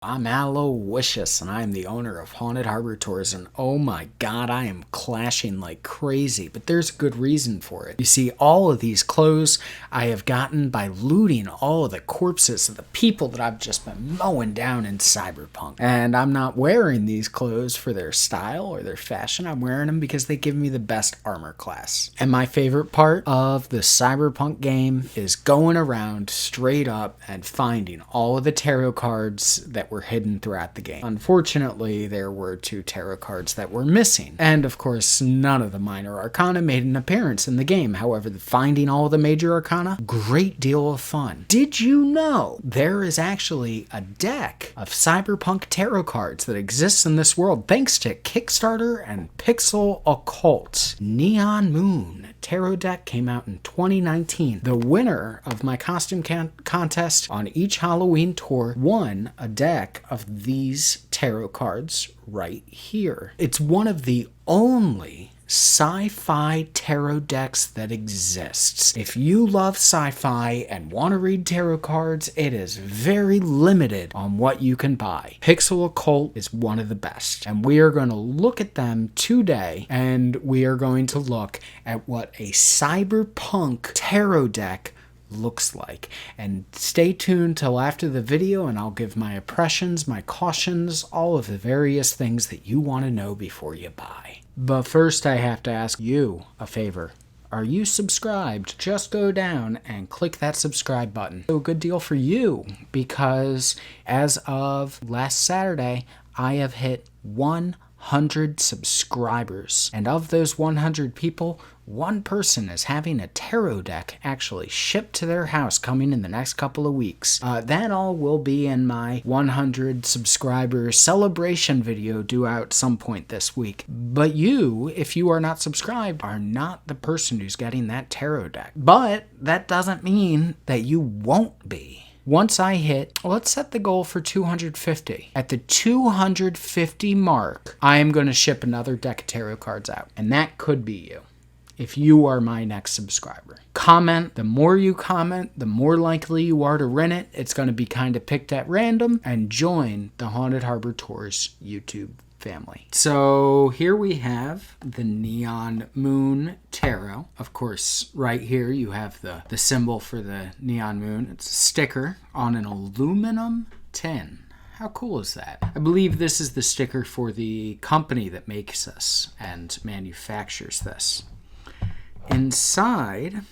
I'm Aloysius, and I am the owner of Haunted Harbor Tours, and oh my god, I am clashing like crazy, but there's a good reason for it. You see, all of these clothes I have gotten by looting all of the corpses of the people that I've just been mowing down in Cyberpunk. And I'm not wearing these clothes for their style or their fashion, I'm wearing them because they give me the best armor class. And my favorite part of the Cyberpunk game is going around straight up and finding all of the tarot cards that were hidden throughout the game. Unfortunately, there were 2 tarot cards that were missing. And of course, none of the minor arcana made an appearance in the game. However, finding all of the major arcana, great deal of fun. Did you know there is actually a deck of Cyberpunk tarot cards that exists in this world thanks to Kickstarter and Pixel Occult? Neon Moon tarot deck came out in 2019. The winner of my costume contest on each Halloween tour won a deck of these tarot cards right here. It's one of the only sci-fi tarot decks that exists. If you love sci-fi and want to read tarot cards, it is very limited on what you can buy. Pixel Occult is one of the best, and we are going to look at them today, and we are going to look at what a cyberpunk tarot deck looks like. And stay tuned till after the video and I'll give my impressions, my cautions, all of the various things that you want to know before you buy. But first I have to ask you a favor. Are you subscribed? Just go down and click that subscribe button. So a good deal for you, because as of last Saturday, I have hit 100 subscribers. And of those 100 people, one person is having a tarot deck actually shipped to their house coming in the next couple of weeks. That all will be in my 100 subscriber celebration video due out some point this week. But you, if you are not subscribed, are not the person who's getting that tarot deck. But that doesn't mean that you won't be. Once I hit, let's set the goal for 250. At the 250 mark, I am going to ship another deck of tarot cards out. And that could be you, if you are my next subscriber. Comment. The more you comment, the more likely you are to win it. It's going to be kind of picked at random. And join the Haunted Harbor Tours YouTube family. So here we have the Neon Moon Tarot. Of course, right here you have the symbol for the Neon Moon. It's a sticker on an aluminum tin. How cool is that? I believe this is the sticker for the company that makes this and manufactures this. Inside,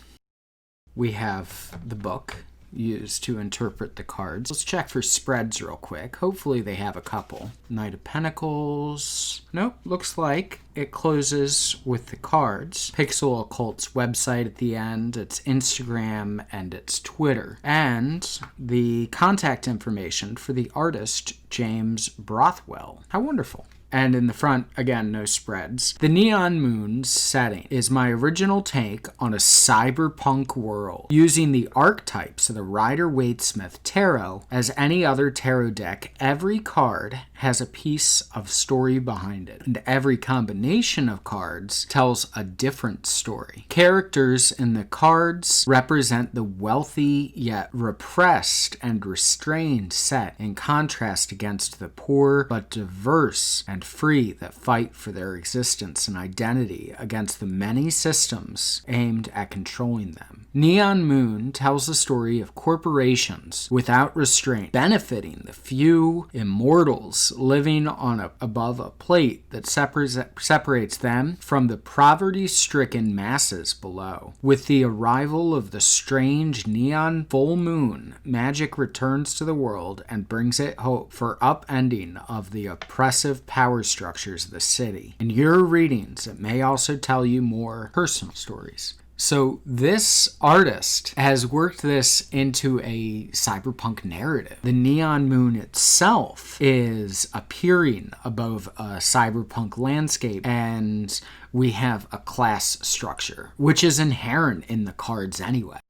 we have the book used to interpret the cards. Let's check for spreads real quick. Hopefully they have a couple. Knight of Pentacles. Nope, looks like it closes with the cards. Pixel Occult's website at the end, its Instagram, and its Twitter. And the contact information for the artist, James Brothwell. How wonderful. And in the front, again, no spreads. The Neon Moon setting is my original take on a cyberpunk world, using the archetypes of the Rider-Waite-Smith Tarot as any other tarot deck. Every card has a piece of story behind it, and every combination of cards tells a different story. Characters in the cards represent the wealthy yet repressed and restrained set, in contrast against the poor but diverse and free that fight for their existence and identity against the many systems aimed at controlling them. Neon Moon tells the story of corporations without restraint, benefiting the few immortals living on above a plate that separates them from the poverty-stricken masses below. With the arrival of the strange neon full moon, magic returns to the world and brings it hope for upending of the oppressive power structures of the city. In your readings, it may also tell you more personal stories. So this artist has worked this into a cyberpunk narrative. The Neon Moon itself is appearing above a cyberpunk landscape, and we have a class structure, which is inherent in the cards anyway.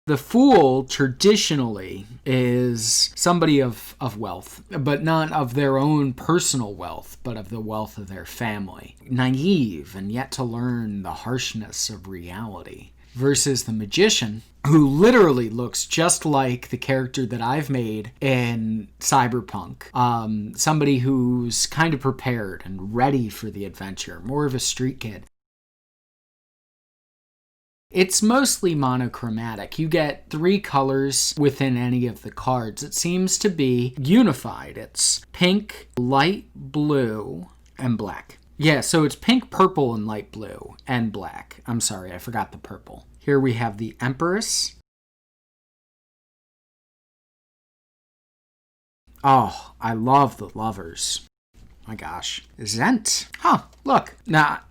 The Fool traditionally is somebody of wealth, but not of their own personal wealth, but of the wealth of their family. Naive and yet to learn the harshness of reality. versus the magician, who literally looks just like the character that I've made in Cyberpunk. Somebody who's kind of prepared and ready for the adventure, more of a street kid. It's mostly monochromatic. You get 3 colors within any of the cards. It seems to be unified. It's pink, light blue, and black. Yeah, so it's pink, purple, and light blue, and black. I'm sorry, I forgot the purple. Here we have the Empress. Oh, I love the lovers. My gosh. Zent. Huh, look. Now,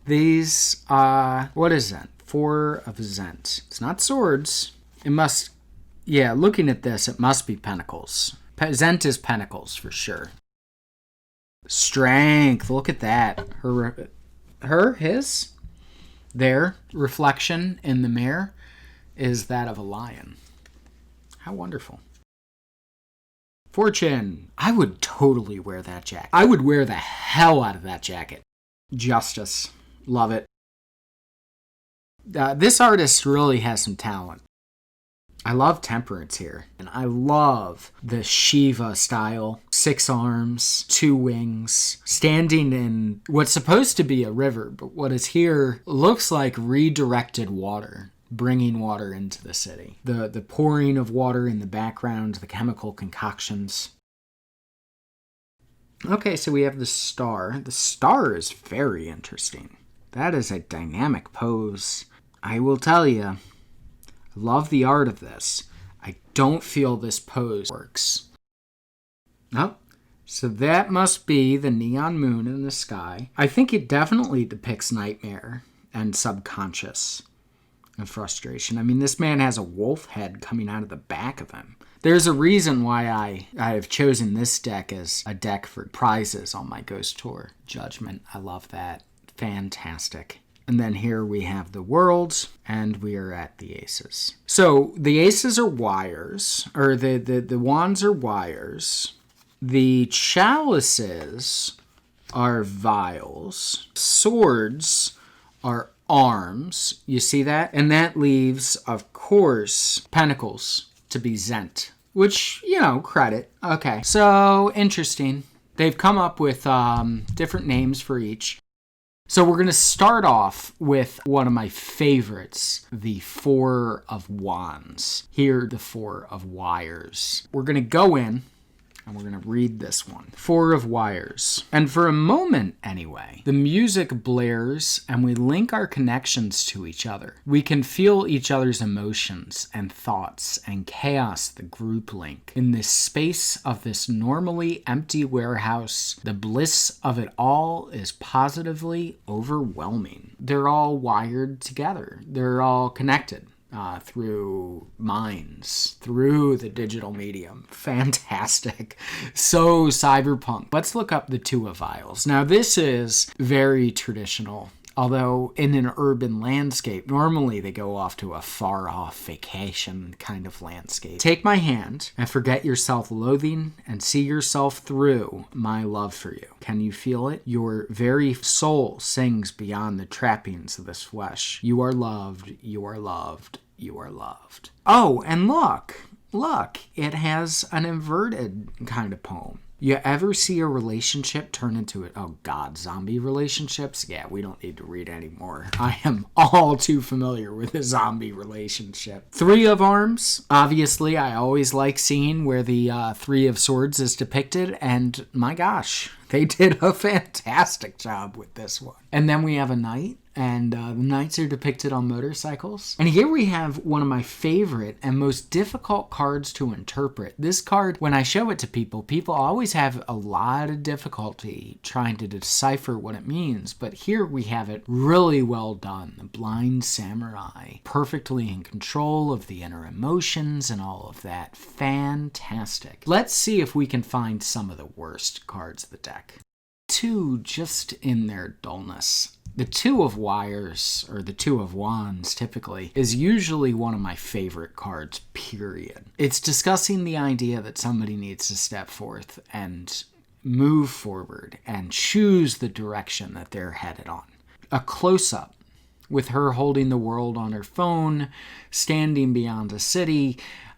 these, what is Zent? 4 of Zent. It's not swords. It must, yeah, looking at this, it must be pentacles. Zent is pentacles for sure. Strength. Look at that. His, their reflection in the mirror is that of a lion. How wonderful. Fortune. I would totally wear that jacket. I would wear the hell out of that jacket. Justice. Love it. This artist really has some talent. I love Temperance here. And I love the Shiva style. 6 arms, 2 wings, standing in what's supposed to be a river, but what is here looks like redirected water, bringing water into the city. The pouring of water in the background, the chemical concoctions. Okay, so we have the star. The star is very interesting. That is a dynamic pose. I will tell you, love the art of this. I don't feel this pose works. Oh, so that must be the neon moon in the sky. I think it definitely depicts nightmare and subconscious and frustration. I mean, this man has a wolf head coming out of the back of him. There's a reason why I have chosen this deck as a deck for prizes on my Ghost Tour. Judgment, I love that. Fantastic. And then here we have the worlds, and we are at the aces. So the aces are wires, or the wands are wires. The chalices are vials. Swords are arms. You see that? And that leaves, of course, pentacles to be Zent, which, credit. Okay, so interesting. They've come up with different names for each. So we're going to start off with one of my favorites, the 4 of Wands. Here, the 4 of Wires. We're going to go in, and we're going to read this one. 4 of Wires. And for a moment, anyway, the music blares, and we link our connections to each other. We can feel each other's emotions and thoughts and chaos, the group link. In this space of this normally empty warehouse, the bliss of it all is positively overwhelming. They're all wired together. They're all connected. Through minds, through the digital medium. Fantastic. So cyberpunk. Let's look up the 2 of Vials. Now this is very traditional. Although in an urban landscape, normally they go off to a far-off vacation kind of landscape. Take my hand and forget your self-loathing and see yourself through my love for you. Can you feel it? Your very soul sings beyond the trappings of this flesh. You are loved, you are loved, you are loved. Oh, and look, it has an inverted kind of poem. You ever see a relationship turn into zombie relationships? Yeah, we don't need to read anymore. I am all too familiar with a zombie relationship. 3 of Arms. Obviously, I always like seeing where the 3 of Swords is depicted, and my gosh, they did a fantastic job with this one. And then we have a Knight. And the knights are depicted on motorcycles. And here we have one of my favorite and most difficult cards to interpret. This card, when I show it to people always have a lot of difficulty trying to decipher what it means. But here we have it really well done. The Blind Samurai, perfectly in control of the inner emotions and all of that. Fantastic. Let's see if we can find some of the worst cards of the deck. 2 just in their dullness. The 2 of Wires, or the 2 of Wands typically, is usually one of my favorite cards, period. It's discussing the idea that somebody needs to step forth and move forward and choose the direction that they're headed on. A close-up with her holding the world on her phone, standing beyond a city.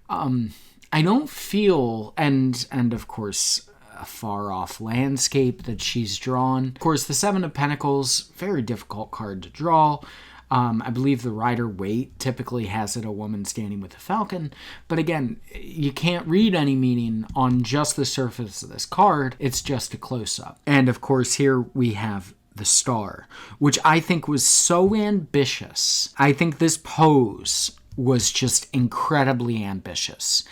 I don't feel, and of course, a far-off landscape that she's drawn. Of course, the Seven of Pentacles, very difficult card to draw. I believe the Rider-Waite typically has it a woman standing with a falcon. But again, you can't read any meaning on just the surface of this card. It's just a close-up. And of course, here we have the Star, which I think was so ambitious. I think this pose was just incredibly ambitious.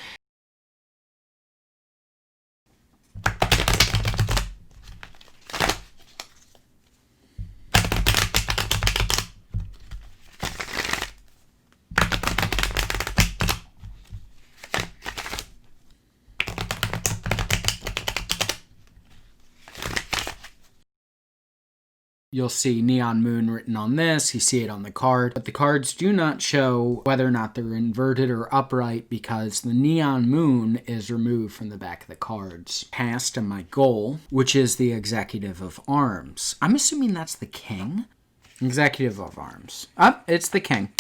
You'll see Neon Moon written on this. You see it on the card. But the cards do not show whether or not they're inverted or upright because the Neon Moon is removed from the back of the cards. Past and my goal, which is the Executive of Arms. I'm assuming that's the King. Executive of Arms. It's the King.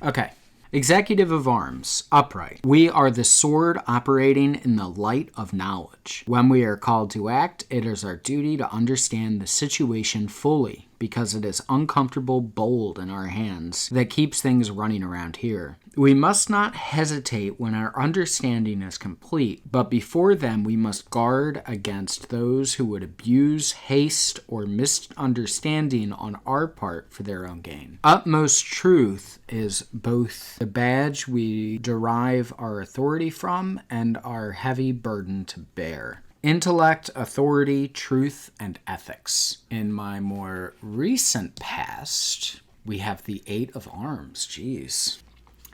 Okay. Executive of Arms, upright. We are the sword operating in the light of knowledge. When we are called to act, it is our duty to understand the situation fully because it is uncomfortable bold in our hands that keeps things running around here. We must not hesitate when our understanding is complete, but before then we must guard against those who would abuse haste or misunderstanding on our part for their own gain. Utmost truth is both the badge we derive our authority from and our heavy burden to bear. Intellect, authority, truth, and ethics. In my more recent past, we have the Eight of Arms. Jeez.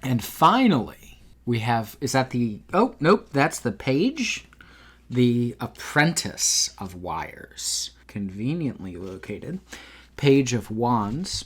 And finally, we have, is that the, oh, nope, that's the Page, the Apprentice of Wires. Conveniently located. Page of Wands.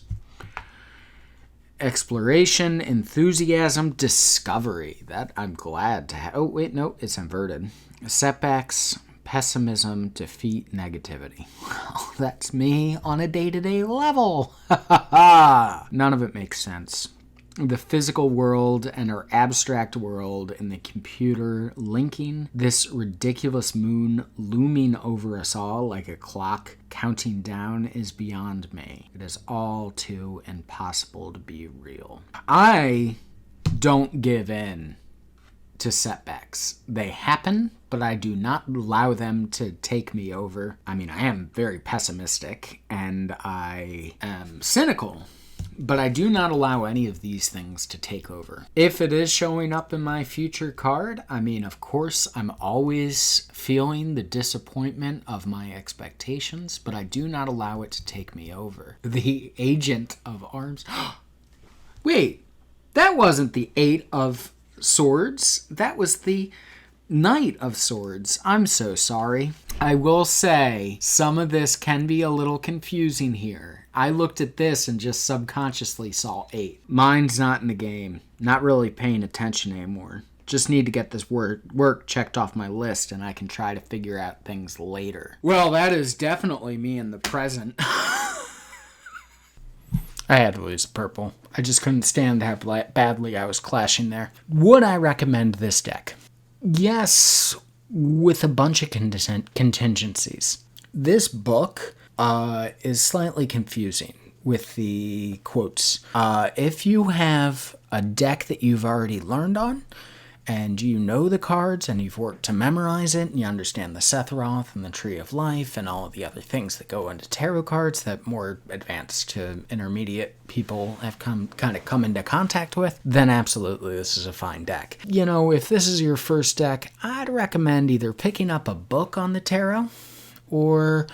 Exploration, enthusiasm, discovery. That I'm glad to have. Oh, wait, no, it's inverted. Setbacks, pessimism, defeat, negativity. Well, that's me on a day-to-day level. None of it makes sense. The physical world and our abstract world and the computer linking, this ridiculous moon looming over us all like a clock counting down is beyond me. It is all too impossible to be real. I don't give in to setbacks. They happen, but I do not allow them to take me over. I mean, I am very pessimistic and I am cynical, but I do not allow any of these things to take over. If it is showing up in my future card, I mean, of course, I'm always feeling the disappointment of my expectations, but I do not allow it to take me over. The Agent of Arms. Wait, that wasn't the Eight of Swords. That was the Knight of Swords. I'm so sorry. I will say some of this can be a little confusing here. I looked at this and just subconsciously saw 8. Mine's not in the game. Not really paying attention anymore. Just need to get this work checked off my list and I can try to figure out things later. Well, that is definitely me in the present. I had to lose a purple. I just couldn't stand how badly I was clashing there. Would I recommend this deck? Yes, with a bunch of contingencies. This book is slightly confusing with the quotes. If you have a deck that you've already learned on, and you know the cards, and you've worked to memorize it, and you understand the Sephiroth and the Tree of Life, and all of the other things that go into tarot cards that more advanced to intermediate people have come into contact with, then absolutely this is a fine deck. You know, if this is your first deck, I'd recommend either picking up a book on the tarot, or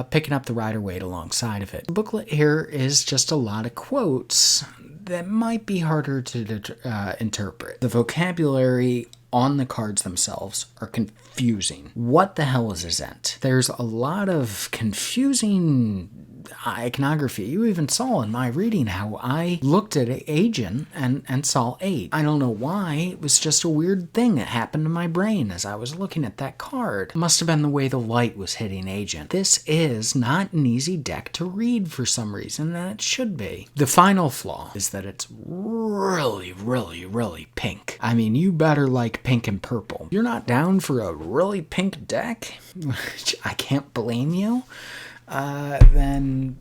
picking up the Rider-Waite alongside of it. The booklet here is just a lot of quotes that might be harder to interpret. The vocabulary on the cards themselves are confusing. What the hell is a Zent? There's a lot of confusing iconography. You even saw in my reading how I looked at Agent and saw 8. I don't know why. It was just a weird thing that happened to my brain as I was looking at that card. It must have been the way the light was hitting Agent. This is not an easy deck to read for some reason, and it should be. The final flaw is that it's really, really, really pink. I mean, you better like pink and purple. You're not down for a really pink deck, which I can't blame you, then,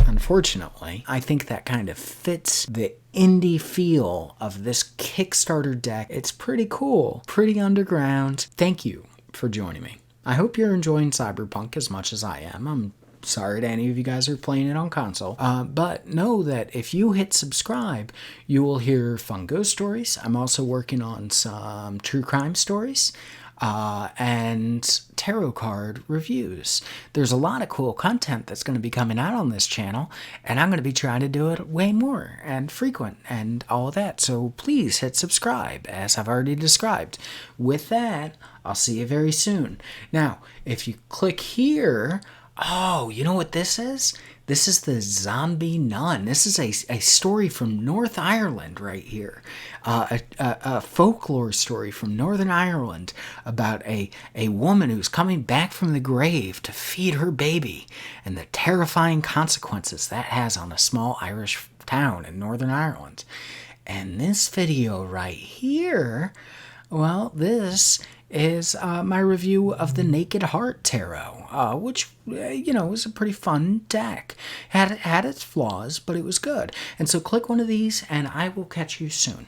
unfortunately, I think that kind of fits the indie feel of this Kickstarter deck. It's pretty cool, pretty underground. Thank you for joining me. I hope you're enjoying Cyberpunk as much as I am. I'm sorry to any of you guys who are playing it on console, but know that if you hit subscribe, you will hear fun ghost stories. I'm also working on some true crime stories, and tarot card reviews. There's a lot of cool content that's going to be coming out on this channel, and I'm going to be trying to do it way more and frequent and all of that. So please hit subscribe, as I've already described. With that, I'll see you very soon. Now, if you click here, oh, you know what this is? This is the Zombie Nun. This is a story from North Ireland right here. A folklore story from Northern Ireland about a woman who's coming back from the grave to feed her baby and the terrifying consequences that has on a small Irish town in Northern Ireland. And this video right here, well, this is my review of the Naked Heart Tarot, which, was a pretty fun deck. Had its flaws, but it was good. And so click one of these, and I will catch you soon.